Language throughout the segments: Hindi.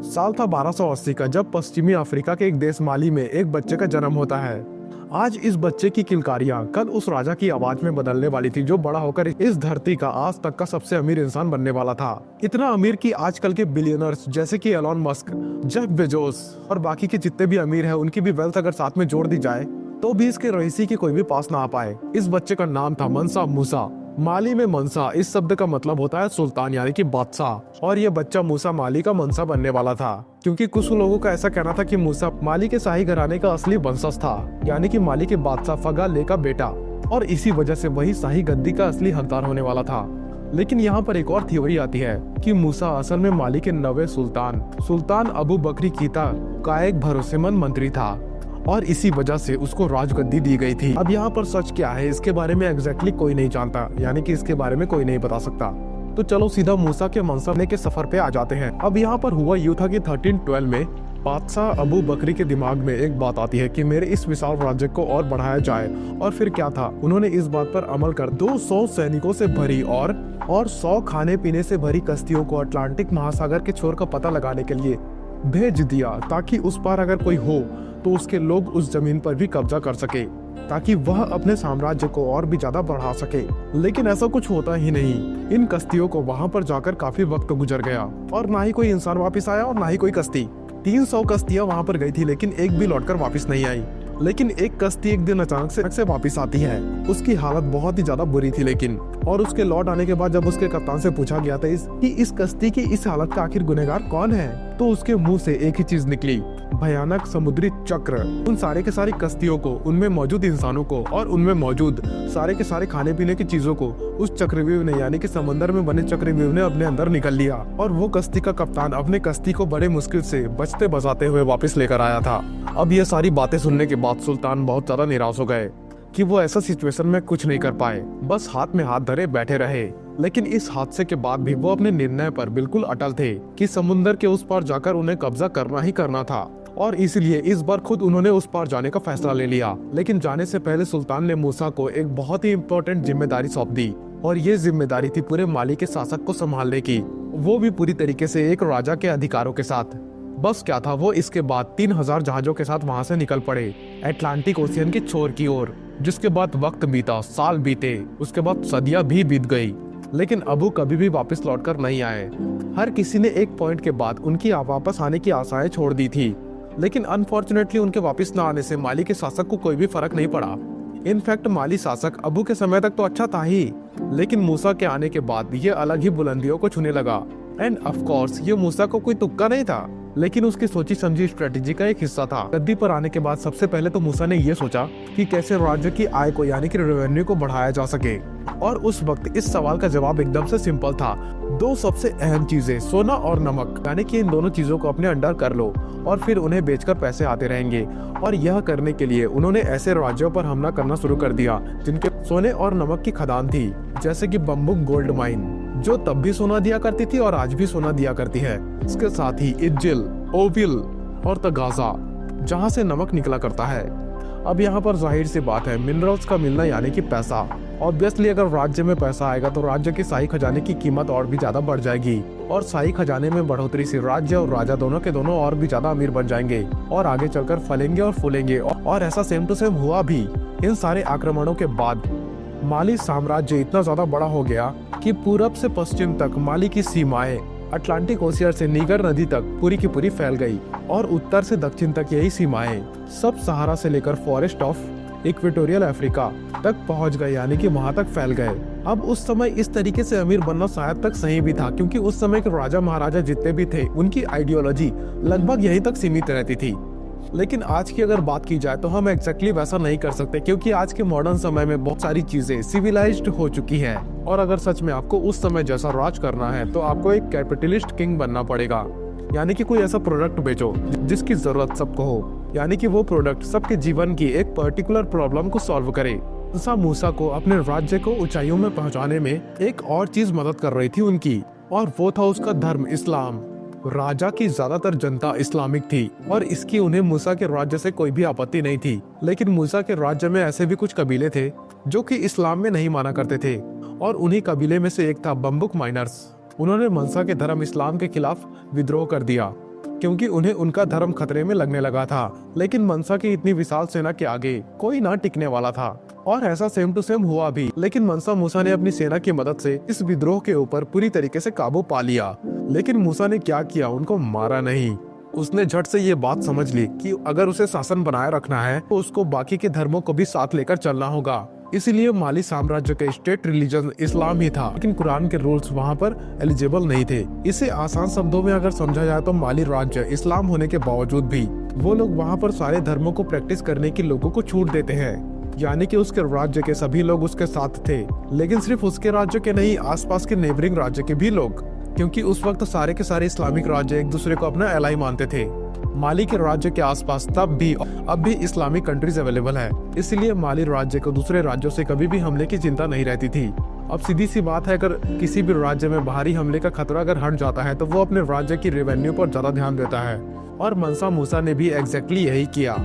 साल था 1280 का, जब पश्चिमी अफ्रीका के एक देश माली में एक बच्चे का जन्म होता है। आज इस बच्चे की किलकारियां कल उस राजा की आवाज में बदलने वाली थी, जो बड़ा होकर इस धरती का आज तक का सबसे अमीर इंसान बनने वाला था। इतना अमीर कि आजकल के बिलियनर्स जैसे कि एलॉन मस्क, जेफ बेजोस और बाकी के जितने भी अमीर हैं, उनकी भी वेल्थ अगर साथ में जोड़ दी जाए तो भी इसके रईसी की कोई भी पास ना आ पाए। इस बच्चे का नाम था मंसा मूसा। माली में मंसा इस शब्द का मतलब होता है सुल्तान यानी कि बादशाह, और ये बच्चा मूसा माली का मंसा बनने वाला था, क्योंकि कुछ लोगों का ऐसा कहना था कि मूसा माली के शाही घराने का असली वंशज था, यानी कि माली के बादशाह फगाले का बेटा, और इसी वजह से वही शाही गद्दी का असली हकदार होने वाला था। लेकिन यहाँ पर एक और थ्योरी आती है कि मूसा असल में माली के नवे सुल्तान अबू बकरी कीता का एक भरोसेमंद मंत्री था, और इसी वजह से उसको राजगद्दी दी गई थी। अब यहाँ पर सच क्या है इसके बारे में एग्जैक्टली कोई नहीं जानता, यानी कि इसके बारे में कोई नहीं बता सकता। तो चलो सीधा मूसा के मंसूबे के सफर पे आ जाते हैं। अब यहाँ पर हुआ यूं था कि 1312 में बादशाह अबू बकरी के दिमाग में एक बात आती है कि मेरे इस विशाल राज्य को और बढ़ाया जाए। और फिर क्या था, उन्होंने इस बात पर अमल कर 200 सैनिकों से भरी और 100 खाने पीने से भरी कश्तियों को अटलांटिक महासागर के छोर का पता लगाने के लिए भेज दिया, ताकि उस पार अगर कोई हो तो उसके लोग उस जमीन पर भी कब्जा कर सके, ताकि वह अपने साम्राज्य को और भी ज्यादा बढ़ा सके। लेकिन ऐसा कुछ होता ही नहीं। इन कश्तियों को वहां पर जाकर काफी वक्त गुजर गया और ना ही कोई इंसान वापस आया और ना ही कोई कश्ती। 300 कश्तियां वहां पर गई थी, लेकिन एक भी लौटकर वापस नहीं आई। लेकिन एक कश्ती एक दिन अचानक से वापस आती है। उसकी हालत बहुत ही ज्यादा बुरी थी, लेकिन और उसके लौट आने के बाद जब उसके कप्तान से पूछा गया था कि इस कश्ती की इस हालत का आखिर गुनहगार कौन है, तो उसके मुंह से एक ही चीज निकली, भयानक समुद्री चक्र। उन सारे के सारी कश्तियों को, उनमें मौजूद इंसानों को और उनमें मौजूद सारे के सारे खाने पीने की चीजों को उस चक्रव्यूह ने, यानी कि समंदर में बने चक्रव्यूह ने अपने अंदर निकल लिया। और वो कश्ती का कप्तान अपने कश्ती को बड़े मुश्किल से बचते बचाते हुए वापस लेकर आया था। अब ये सारी बातें सुनने के बाद सुल्तान बहुत ज्यादा निराश हो गए कि वो ऐसा सिचुएशन में कुछ नहीं कर पाए, बस हाथ में हाथ धरे बैठे रहे। लेकिन इस हादसे के बाद भी वो अपने निर्णय पर बिल्कुल अटल थे कि समुद्र के उस पार जाकर उन्हें कब्जा करना ही करना था, और इसलिए इस बार खुद उन्होंने उस पार जाने का फैसला ले लिया। लेकिन जाने से पहले सुल्तान ने मूसा को एक बहुत ही इम्पोर्टेंट जिम्मेदारी सौंप दी, और ये जिम्मेदारी थी पूरे माली के शासक को संभालने की, वो भी पूरी तरीके से एक राजा के अधिकारों के साथ। बस क्या था, वो इसके बाद 3000 जहाजों के साथ वहां से निकल पड़े अटलांटिक ओशियन के छोर की ओर। जिसके बाद वक्त बीता, साल बीते, उसके बाद सदियां भी बीत गई, लेकिन अबू कभी भी वापस लौटकर नहीं आए। हर किसी ने एक पॉइंट के बाद उनकी वापस आने की आशाएं छोड़ दी थी, लेकिन अनफॉर्चुनेटली उनके वापस न आने से माली के शासक को कोई भी फर्क नहीं पड़ा। इनफैक्ट माली शासक अबू के समय तक तो अच्छा था ही, लेकिन मूसा के आने के बाद ये अलग ही बुलंदियों को छूने लगा। एंड ऑफ कोर्स ये मूसा को कोई तुक्का नहीं था, लेकिन उसकी सोची समझी स्ट्रेटेजी का एक हिस्सा था। गद्दी पर आने के बाद सबसे पहले तो मूसा ने ये सोचा कि कैसे राज्य की आय को, यानी कि रेवेन्यू को बढ़ाया जा सके। और उस वक्त इस सवाल का जवाब एकदम से सिंपल था। दो सबसे अहम चीजें, सोना और नमक, यानी कि इन दोनों चीजों को अपने अंडर कर लो और फिर उन्हें बेचकर पैसे आते रहेंगे। और यह करने के लिए उन्होंने ऐसे राज्यों पर हमला करना शुरू कर दिया जिनके सोने और नमक की खदान थी, जैसे कि बम्बुक गोल्ड माइन, जो तब भी सोना दिया करती थी और आज भी सोना दिया करती है। इसके साथ ही इज्जिल, ओविल और तगाजा, जहाँ से नमक निकला करता है। अब यहाँ पर जाहिर सी बात है, मिनरल्स का मिलना यानी कि पैसा। ऑब्वियसली अगर राज्य में पैसा आएगा तो राज्य के शाही खजाने की कीमत और भी ज्यादा बढ़ जाएगी, और शाही खजाने में बढ़ोतरी से राज्य और राजा दोनों के दोनों और भी ज्यादा अमीर बन जाएंगे और आगे चलकर फलेंगे और फूलेंगे। और ऐसा सेम टू सेम हुआ भी। इन सारे आक्रमणों के बाद माली साम्राज्य इतना ज्यादा बड़ा हो गया कि पूरब से पश्चिम तक माली की सीमाएं अटलांटिक ओशियन से नीगर नदी तक पूरी की पूरी फैल गई, और उत्तर से दक्षिण तक यही सीमाएं सब सहारा से लेकर फॉरेस्ट ऑफ इक्वेटोरियल अफ्रीका तक पहुंच गए, यानी कि वहां तक फैल गए। अब उस समय इस तरीके से अमीर बनना शायद तक सही भी था, क्योंकि उस समय के राजा महाराजा जितने भी थे उनकी आइडियोलॉजी लगभग यहीं तक सीमित रहती थी। लेकिन आज की अगर बात की जाए तो हम एग्जैक्टली वैसा नहीं कर सकते, क्योंकि आज के मॉडर्न समय में बहुत सारी चीजें सिविलाइज्ड हो चुकी हैं। और अगर सच में आपको उस समय जैसा राज करना है तो आपको एक कैपिटलिस्ट किंग बनना पड़ेगा, यानी कि कोई ऐसा प्रोडक्ट बेचो जिसकी जरूरत सबको हो, यानी कि वो प्रोडक्ट सबके जीवन की एक पर्टिकुलर प्रॉब्लम को सॉल्व करे। मूसा को अपने राज्य को ऊंचाइयों में पहुंचाने में एक और चीज मदद कर रही थी उनकी, और वो था उसका धर्म इस्लाम। राजा की ज्यादातर जनता इस्लामिक थी और इसकी उन्हें मूसा के राज्य से कोई भी आपत्ति नहीं थी। लेकिन मूसा के राज्य में ऐसे भी कुछ कबीले थे जो कि इस्लाम में नहीं माना करते थे, और उन्हीं कबीले में से एक था बम्बुक माइनर्स। उन्होंने मंसा के धर्म इस्लाम के खिलाफ विद्रोह कर दिया क्योंकि उन्हें उनका धर्म खतरे में लगने लगा था। लेकिन मनसा की इतनी विशाल सेना के आगे कोई ना टिकने वाला था, और ऐसा सेम टू सेम हुआ भी। लेकिन मनसा मूसा ने अपनी सेना की मदद से इस विद्रोह के ऊपर पूरी तरीके से काबू पा लिया। लेकिन मूसा ने क्या किया, उनको मारा नहीं। उसने झट से ये बात समझ ली कि अगर उसे शासन बनाए रखना है तो उसको बाकी के धर्मों को भी साथ लेकर चलना होगा। इसीलिए माली साम्राज्य का स्टेट रिलीजन इस्लाम ही था, लेकिन कुरान के रूल्स वहाँ पर एलिजिबल नहीं थे। इसे आसान शब्दों में अगर समझा जाए तो माली राज्य इस्लाम होने के बावजूद भी वो लोग वहाँ पर सारे धर्मों को प्रैक्टिस करने की लोगों को छूट देते हैं। यानी कि उसके राज्य के सभी लोग उसके साथ थे, लेकिन सिर्फ उसके राज्य के नहीं, आसपास के नेबरिंग राज्य के भी लोग, क्योंकि उस वक्त सारे के सारे इस्लामिक राज्य एक दूसरे को अपना एलाई मानते थे। माली के राज्य के आसपास तब भी अब भी इस्लामिक कंट्रीज अवेलेबल है, इसलिए माली राज्य को दूसरे राज्यों से कभी भी हमले की चिंता नहीं रहती थी। अब सीधी सी बात है, अगर किसी भी राज्य में बाहरी हमले का खतरा अगर हट जाता है तो वो अपने राज्य की रेवेन्यू पर ज्यादा ध्यान देता है, और मनसा मूसा ने भी एग्जैक्टली यही किया।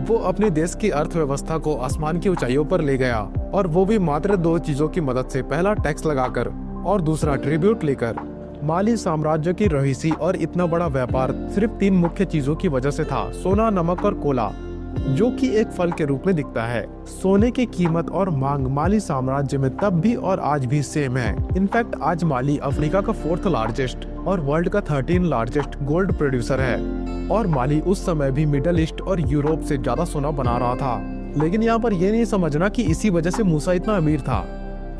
वो अपने देश की अर्थव्यवस्था को आसमान की ऊंचाइयों पर ले गया, और वो भी मात्र दो चीजों की मदद से, पहला टैक्स लगाकर और दूसरा ट्रिब्यूट लेकर। माली साम्राज्य की रईसी और इतना बड़ा व्यापार सिर्फ तीन मुख्य चीजों की वजह से था, सोना, नमक और कोला, जो कि एक फल के रूप में दिखता है। सोने की कीमत और मांग माली साम्राज्य में तब भी और आज भी सेम है। इनफैक्ट आज माली अफ्रीका का 4th लार्जेस्ट और वर्ल्ड का 13 लार्जेस्ट गोल्ड प्रोड्यूसर है, और माली उस समय भी मिडल ईस्ट और यूरोप से ज्यादा सोना बना रहा था। लेकिन यहाँ पर यह नहीं समझना कि इसी वजह से मूसा इतना अमीर था,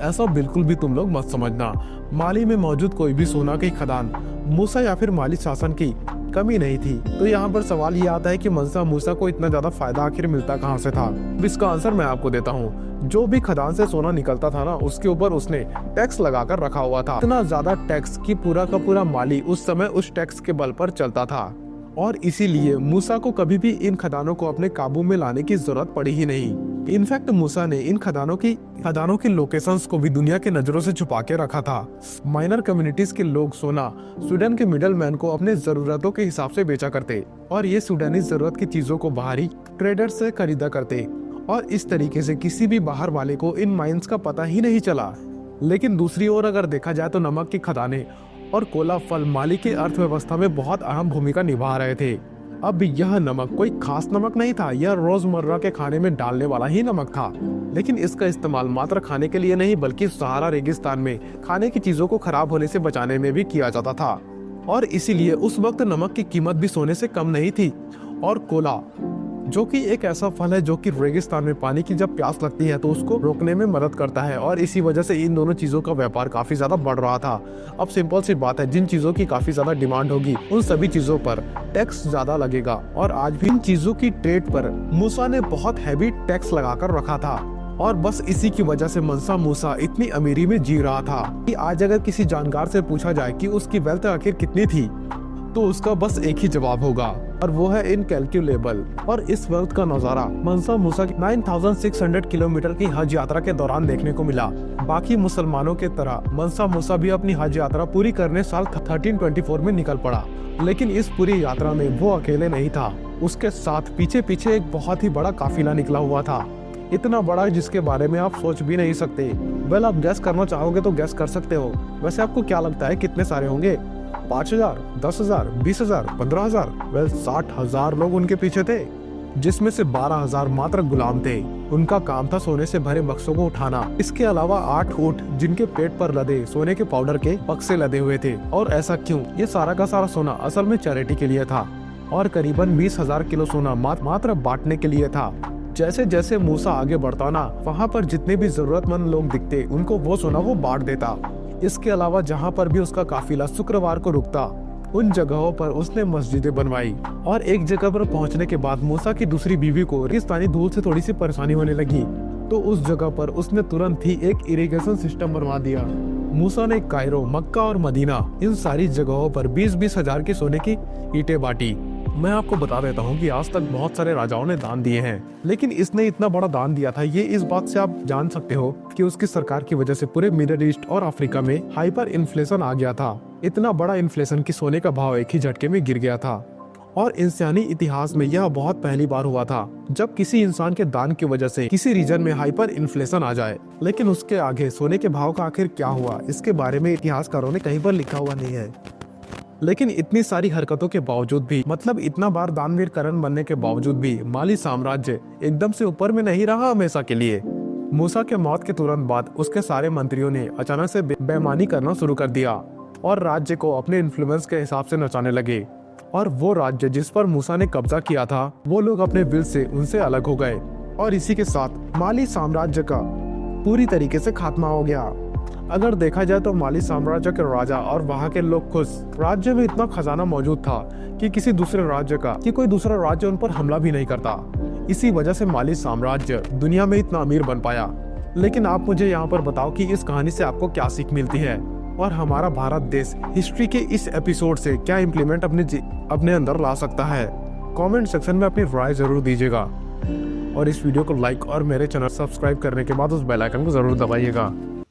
ऐसा बिल्कुल भी तुम लोग मत समझना। माली में मौजूद कोई भी सोना की खदान मूसा या फिर माली शासन की कमी नहीं थी। तो यहाँ पर सवाल ये आता है कि मनसा मूसा को इतना ज्यादा फायदा आखिर मिलता कहाँ से था। इसका आंसर मैं आपको देता हूँ। जो भी खदान से सोना निकलता था ना, उसके ऊपर उसने टैक्स लगाकर रखा हुआ था। इतना ज्यादा टैक्स कि पूरा का पूरा माली उस समय उस टैक्स के बल पर चलता था, और इसीलिए मूसा को कभी भी इन खदानों को अपने काबू में लाने की जरूरत पड़ी ही नहीं। इनफैक्ट मूसा ने इन खदानों की लोकेशंस को भी दुनिया के नजरों से छुपा के रखा था। माइनर कम्युनिटीज के लोग सोना स्वीडन के मिडलमैन को अपने जरूरतों के हिसाब से बेचा करते, और ये स्वीडनी जरूरत की चीजों को बाहरी ट्रेडर्स से खरीदा करते, और इस तरीके से किसी भी बाहर वाले को इन माइंस का पता ही नहीं चला। लेकिन दूसरी ओर अगर देखा जाए तो नमक की खदानें और कोला फल माली की अर्थव्यवस्था में बहुत अहम भूमिका निभा रहे थे। अब यह नमक कोई खास नमक नहीं था, यह रोजमर्रा के खाने में डालने वाला ही नमक था। लेकिन इसका इस्तेमाल मात्र खाने के लिए नहीं, बल्कि सहारा रेगिस्तान में खाने की चीजों को खराब होने से बचाने में भी किया जाता था, और इसीलिए उस वक्त नमक की कीमत भी सोने से कम नहीं थी। और कोला, जो कि एक ऐसा फल है जो कि रेगिस्तान में पानी की जब प्यास लगती है तो उसको रोकने में मदद करता है, और इसी वजह से इन दोनों चीजों का व्यापार काफी ज्यादा बढ़ रहा था। अब सिंपल सी बात है, जिन चीजों की काफी ज्यादा डिमांड होगी उन सभी चीजों पर टैक्स ज्यादा लगेगा, और आज भी इन चीजों की ट्रेड पर मूसा ने बहुत हैवी टैक्स लगाकर रखा था। और बस इसी की वजह से मनसा मूसा इतनी अमीरी में जी रहा था कि आज अगर किसी जानकार से पूछा जाए कि उसकी वेल्थ आखिर कितनी थी, तो उसका बस एक ही जवाब होगा, और वो है इनकैल्कुलेबल। और इस वेल्थ का नजारा मनसा मूसा की 9600 किलोमीटर की हज यात्रा के दौरान देखने को मिला। बाकी मुसलमानों के तरह मनसा मूसा भी अपनी हज यात्रा पूरी करने साल 1324 में निकल पड़ा। लेकिन इस पूरी यात्रा में वो अकेले नहीं था, उसके साथ पीछे पीछे एक बहुत ही बड़ा काफिला निकला हुआ था, इतना बड़ा जिसके बारे में आप सोच भी नहीं सकते। वेल, आप गैस करना चाहोगे तो गैस कर सकते हो। वैसे आपको क्या लगता है कितने सारे होंगे? 5000, 10,000, 20,000, 15,000? वेल, 60,000 लोग उनके पीछे थे, जिसमें से 12,000 मात्र गुलाम थे। उनका काम था सोने से भरे बक्सों को उठाना। इसके अलावा 8 ऊंट जिनके पेट पर लदे सोने के पाउडर के बक्से लदे हुए थे। और ऐसा क्यों? ये सारा का सारा सोना असल में चैरिटी के लिए था, और करीबन 20,000 किलो सोना मात्र बांटने के लिए था। जैसे जैसे मूसा आगे बढ़ता ना, वहाँ पर जितने भी जरूरतमंद लोग दिखते उनको वो सोना वो बांट देता। इसके अलावा जहाँ पर भी उसका काफिला शुक्रवार को रुकता, उन जगहों पर उसने मस्जिदें बनवाई। और एक जगह पर पहुंचने के बाद मूसा की दूसरी बीवी को रेगिस्तानी धूल से थोड़ी सी परेशानी होने लगी, तो उस जगह पर उसने तुरंत ही एक इरिगेशन सिस्टम बनवा दिया। मूसा ने कायरो, मक्का और मदीना, इन सारी जगहों पर 20-20 हजार की सोने की ईंटें बांटी। मैं आपको बता देता हूँ कि आज तक बहुत सारे राजाओं ने दान दिए हैं, लेकिन इसने इतना बड़ा दान दिया था, ये इस बात से आप जान सकते हो कि उसकी सरकार की वजह से पूरे मिडिल ईस्ट और अफ्रीका में हाइपर इन्फ्लेशन आ गया था। इतना बड़ा इन्फ्लेशन कि सोने का भाव एक ही झटके में गिर गया था। और इंसानी इतिहास में यह बहुत पहली बार हुआ था जब किसी इंसान के दान की वजह से किसी रीजन में हाइपर इन्फ्लेशन आ जाए। लेकिन उसके आगे सोने के भाव का आखिर क्या हुआ, इसके बारे में इतिहासकारों ने कहीं पर लिखा हुआ नहीं है। लेकिन इतनी सारी हरकतों के बावजूद भी, मतलब इतना बार दानवीर करण बनने के बावजूद भी, माली साम्राज्य एकदम से ऊपर में नहीं रहा हमेशा के लिए। मूसा के मौत के तुरंत बाद उसके सारे मंत्रियों ने अचानक से बेईमानी करना शुरू कर दिया और राज्य को अपने इन्फ्लुएंस के हिसाब से नचाने लगे। और वो राज्य जिस पर मूसा ने कब्जा किया था, वो लोग अपने विल से उनसे अलग हो गए और इसी के साथ माली साम्राज्य का पूरी तरीके से खात्मा हो गया। अगर देखा जाए तो माली साम्राज्य के राजा और वहाँ के लोग खुश, राज्य में इतना खजाना मौजूद था कि कोई दूसरा राज्य उन पर हमला भी नहीं करता। इसी वजह से माली साम्राज्य दुनिया में इतना अमीर बन पाया। लेकिन आप मुझे यहाँ पर बताओ कि इस कहानी से आपको क्या सीख मिलती है और हमारा भारत देश हिस्ट्री के इस एपिसोड से क्या इम्प्लीमेंट अपने अंदर ला सकता है। कमेंट सेक्शन में अपनी राय जरूर दीजिएगा और इस वीडियो को लाइक और मेरे चैनल सब्सक्राइब करने के बाद उस बेल आइकन को जरूर दबाइएगा।